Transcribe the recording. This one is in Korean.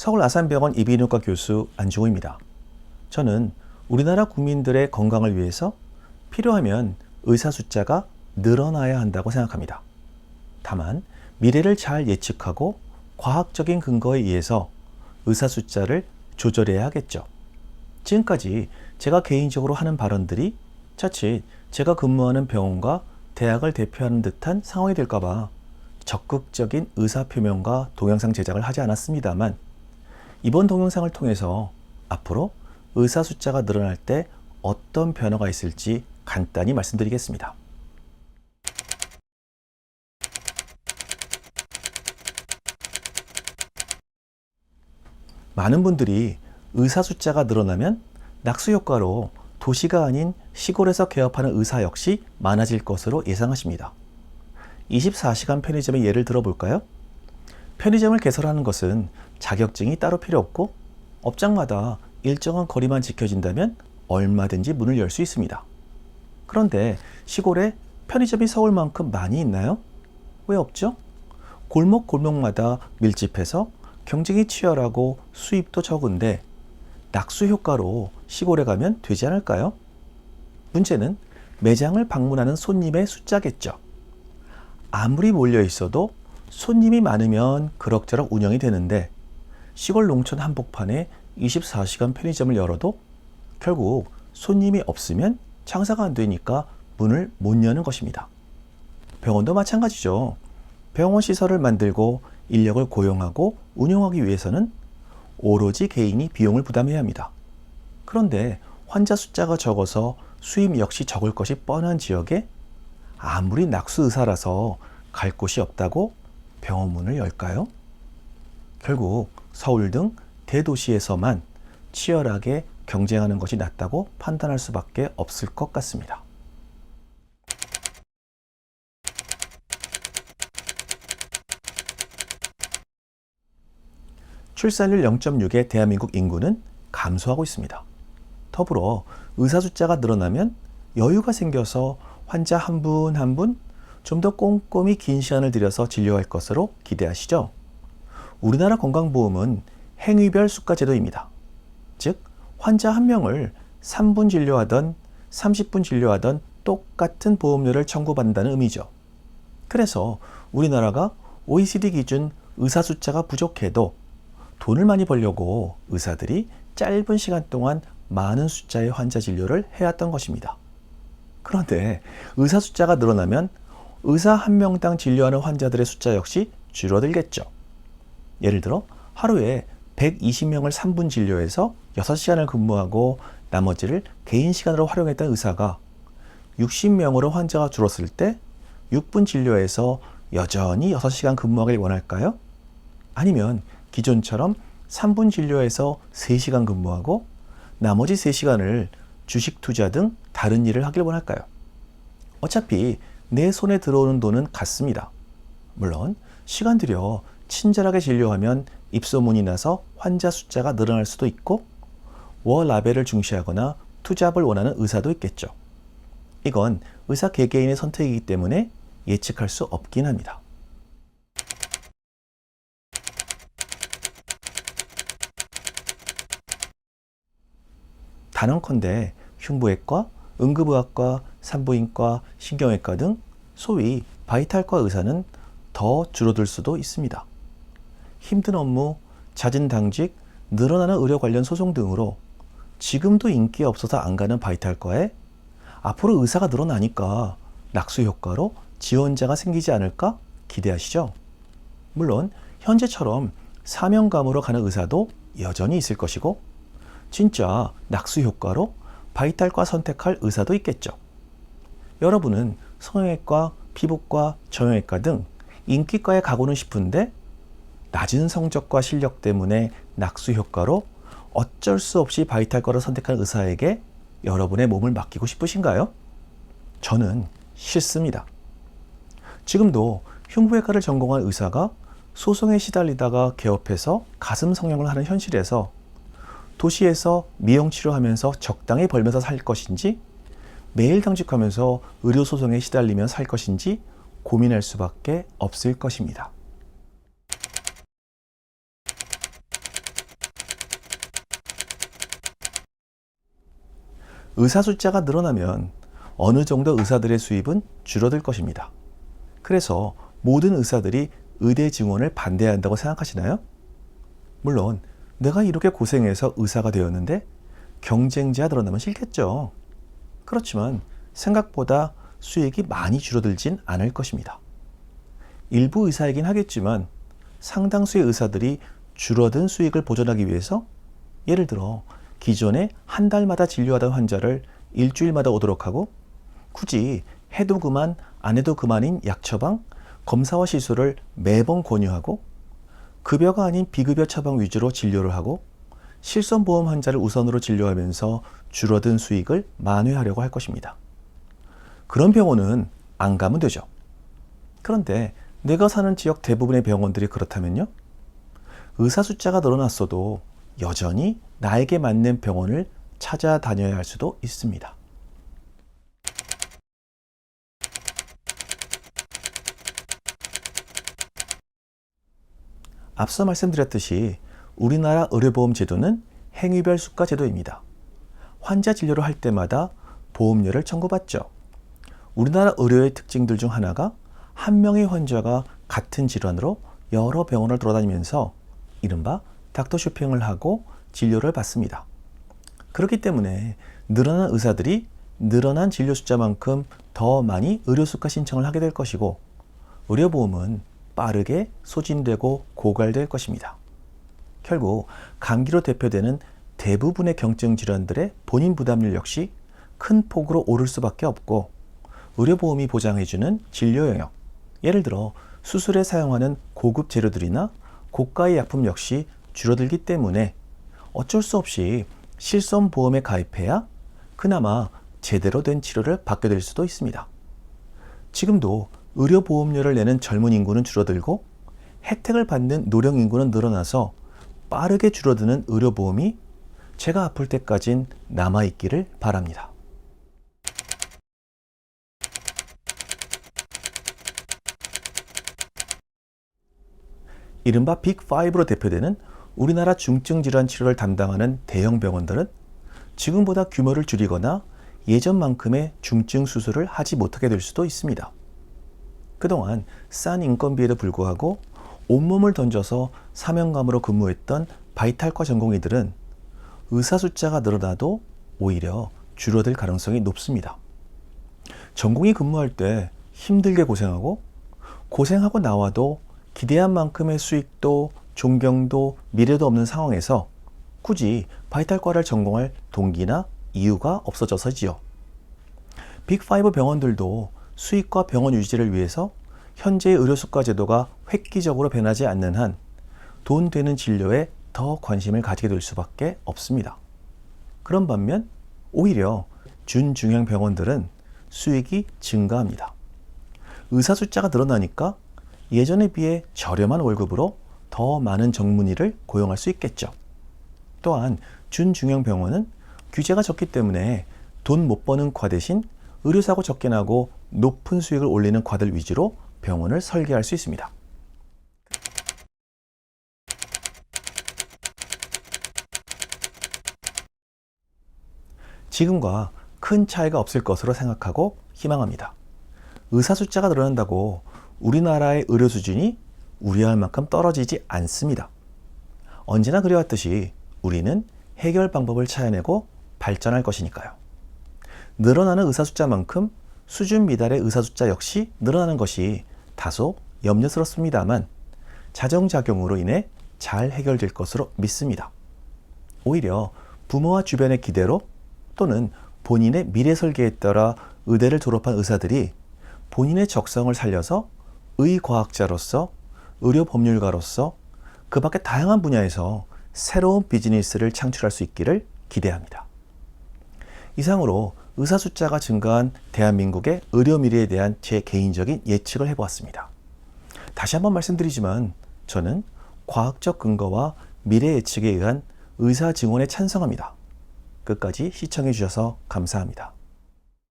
서울 아산병원 이비인후과 교수 안중호입니다. 저는 우리나라 국민들의 건강을 위해서 필요하면 의사 숫자가 늘어나야 한다고 생각합니다. 다만 미래를 잘 예측하고 과학적인 근거에 의해서 의사 숫자를 조절해야 하겠죠. 지금까지 제가 개인적으로 하는 발언들이 자칫 제가 근무하는 병원과 대학을 대표하는 듯한 상황이 될까봐 적극적인 의사표명과 동영상 제작을 하지 않았습니다만, 이번 동영상을 통해서 앞으로 의사 숫자가 늘어날 때 어떤 변화가 있을지 간단히 말씀드리겠습니다. 많은 분들이 의사 숫자가 늘어나면 낙수 효과로 도시가 아닌 시골에서 개업하는 의사 역시 많아질 것으로 예상하십니다. 24시간 편의점의 예를 들어볼까요? 편의점을 개설하는 것은 자격증이 따로 필요 없고 업장마다 일정한 거리만 지켜진다면 얼마든지 문을 열 수 있습니다. 그런데 시골에 편의점이 서울만큼 많이 있나요? 왜 없죠? 골목골목마다 밀집해서 경쟁이 치열하고 수입도 적은데 낙수 효과로 시골에 가면 되지 않을까요? 문제는 매장을 방문하는 손님의 숫자겠죠. 아무리 몰려 있어도 손님이 많으면 그럭저럭 운영이 되는데 시골 농촌 한복판에 24시간 편의점을 열어도 결국 손님이 없으면 장사가 안 되니까 문을 못 여는 것입니다. 병원도 마찬가지죠. 병원 시설을 만들고 인력을 고용하고 운영하기 위해서는 오로지 개인이 비용을 부담해야 합니다. 그런데 환자 숫자가 적어서 수입 역시 적을 것이 뻔한 지역에 아무리 낙수 의사라서 갈 곳이 없다고 병원 문을 열까요? 결국 서울 등 대도시에서만 치열하게 경쟁하는 것이 낫다고 판단할 수밖에 없을 것 같습니다. 출산율 0.6의 대한민국 인구는 감소하고 있습니다. 더불어 의사 숫자가 늘어나면 여유가 생겨서 환자 한 분 한 분 좀 더 꼼꼼히 긴 시간을 들여서 진료할 것으로 기대하시죠. 우리나라 건강보험은 행위별 수가 제도입니다. 즉 환자 한 명을 3분 진료하던 30분 진료하던 똑같은 보험료를 청구받는다는 의미죠. 그래서 우리나라가 OECD 기준 의사 숫자가 부족해도 돈을 많이 벌려고 의사들이 짧은 시간 동안 많은 숫자의 환자 진료를 해왔던 것입니다. 그런데 의사 숫자가 늘어나면 의사 한 명당 진료하는 환자들의 숫자 역시 줄어들겠죠. 예를 들어 하루에 120명을 3분 진료해서 6시간을 근무하고 나머지를 개인 시간으로 활용했던 의사가 60명으로 환자가 줄었을 때 6분 진료해서 여전히 6시간 근무하길 원할까요? 아니면 기존처럼 3분 진료해서 3시간 근무하고 나머지 3시간을 주식 투자 등 다른 일을 하길 원할까요? 어차피 내 손에 들어오는 돈은 같습니다. 물론 시간 들여 친절하게 진료하면 입소문이 나서 환자 숫자가 늘어날 수도 있고 워라밸을 중시하거나 투잡을 원하는 의사도 있겠죠. 이건 의사 개개인의 선택이기 때문에 예측할 수 없긴 합니다. 단언컨대 흉부외과, 응급의학과, 산부인과, 신경외과 등 소위 바이탈과 의사는 더 줄어들 수도 있습니다. 힘든 업무, 잦은 당직, 늘어나는 의료 관련 소송 등으로 지금도 인기 없어서 안 가는 바이탈과에 앞으로 의사가 늘어나니까 낙수 효과로 지원자가 생기지 않을까 기대하시죠? 물론 현재처럼 사명감으로 가는 의사도 여전히 있을 것이고 진짜 낙수 효과로 바이탈과 선택할 의사도 있겠죠. 여러분은 성형외과, 피부과, 정형외과 등 인기과에 가고는 싶은데 낮은 성적과 실력 때문에 낙수 효과로 어쩔 수 없이 바이탈과를 선택한 의사에게 여러분의 몸을 맡기고 싶으신가요? 저는 싫습니다. 지금도 흉부외과를 전공한 의사가 소송에 시달리다가 개업해서 가슴 성형을 하는 현실에서 도시에서 미용 치료하면서 적당히 벌면서 살 것인지 매일 당직하면서 의료소송에 시달리며 살 것인지 고민할 수밖에 없을 것입니다. 의사 숫자가 늘어나면 어느 정도 의사들의 수입은 줄어들 것입니다. 그래서 모든 의사들이 의대 증원을 반대한다고 생각하시나요? 물론 내가 이렇게 고생해서 의사가 되었는데 경쟁자가 늘어나면 싫겠죠. 그렇지만 생각보다 수익이 많이 줄어들진 않을 것입니다. 일부 의사이긴 하겠지만 상당수의 의사들이 줄어든 수익을 보존하기 위해서 예를 들어 기존에 한 달마다 진료하던 환자를 일주일마다 오도록 하고 굳이 해도 그만 안 해도 그만인 약 처방, 검사와 시술을 매번 권유하고 급여가 아닌 비급여 처방 위주로 진료를 하고 실손보험 환자를 우선으로 진료하면서 줄어든 수익을 만회하려고 할 것입니다. 그런 병원은 안 가면 되죠. 그런데 내가 사는 지역 대부분의 병원들이 그렇다면요? 의사 숫자가 늘어났어도 여전히 나에게 맞는 병원을 찾아다녀야 할 수도 있습니다. 앞서 말씀드렸듯이 우리나라 의료보험 제도는 행위별 수가 제도입니다. 환자 진료를 할 때마다 보험료를 청구받죠. 우리나라 의료의 특징들 중 하나가 한 명의 환자가 같은 질환으로 여러 병원을 돌아다니면서 이른바 닥터 쇼핑을 하고 진료를 받습니다. 그렇기 때문에 늘어난 의사들이 늘어난 진료 숫자만큼 더 많이 의료수가 신청을 하게 될 것이고 의료보험은 빠르게 소진되고 고갈될 것입니다. 결국 감기로 대표되는 대부분의 경증 질환들의 본인 부담률 역시 큰 폭으로 오를 수밖에 없고 의료보험이 보장해주는 진료 영역, 예를 들어 수술에 사용하는 고급 재료들이나 고가의 약품 역시 줄어들기 때문에 어쩔 수 없이 실손보험에 가입해야 그나마 제대로 된 치료를 받게 될 수도 있습니다. 지금도 의료보험료를 내는 젊은 인구는 줄어들고 혜택을 받는 노령 인구는 늘어나서 빠르게 줄어드는 의료보험이 제가 아플 때까진 남아있기를 바랍니다. 이른바 빅5로 대표되는 우리나라 중증질환 치료를 담당하는 대형 병원들은 지금보다 규모를 줄이거나 예전만큼의 중증 수술을 하지 못하게 될 수도 있습니다. 그동안 싼 인건비에도 불구하고 온몸을 던져서 사명감으로 근무했던 바이탈과 전공의들은 의사 숫자가 늘어나도 오히려 줄어들 가능성이 높습니다. 전공의 근무할 때 힘들게 고생하고 나와도 기대한 만큼의 수익도 존경도 미래도 없는 상황에서 굳이 바이탈과를 전공할 동기나 이유가 없어져서지요. 빅5 병원들도 수익과 병원 유지를 위해서 현재의 의료수가 제도가 획기적으로 변하지 않는 한 돈 되는 진료에 더 관심을 가지게 될 수밖에 없습니다. 그런 반면 오히려 준중형 병원들은 수익이 증가합니다. 의사 숫자가 늘어나니까 예전에 비해 저렴한 월급으로 더 많은 전문의를 고용할 수 있겠죠. 또한 준중형 병원은 규제가 적기 때문에 돈 못 버는 과 대신 의료사고 적게 나고 높은 수익을 올리는 과들 위주로 병원을 설계할 수 있습니다. 지금과 큰 차이가 없을 것으로 생각하고 희망합니다. 의사 숫자가 늘어난다고 우리나라의 의료 수준이 우려할 만큼 떨어지지 않습니다. 언제나 그래왔듯이 우리는 해결 방법을 찾아내고 발전할 것이니까요. 늘어나는 의사 숫자만큼 수준 미달의 의사 숫자 역시 늘어나는 것이 다소 염려스럽습니다만 자정작용으로 인해 잘 해결될 것으로 믿습니다. 오히려 부모와 주변의 기대로 또는 본인의 미래 설계에 따라 의대를 졸업한 의사들이 본인의 적성을 살려서 의과학자로서 의료법률가로서 그 밖에 다양한 분야에서 새로운 비즈니스를 창출할 수 있기를 기대합니다. 이상으로 의사 숫자가 증가한 대한민국의 의료 미래에 대한 제 개인적인 예측을 해보았습니다. 다시 한번 말씀드리지만 저는 과학적 근거와 미래 예측에 의한 의사 증원에 찬성합니다. 끝까지 시청해 주셔서 감사합니다.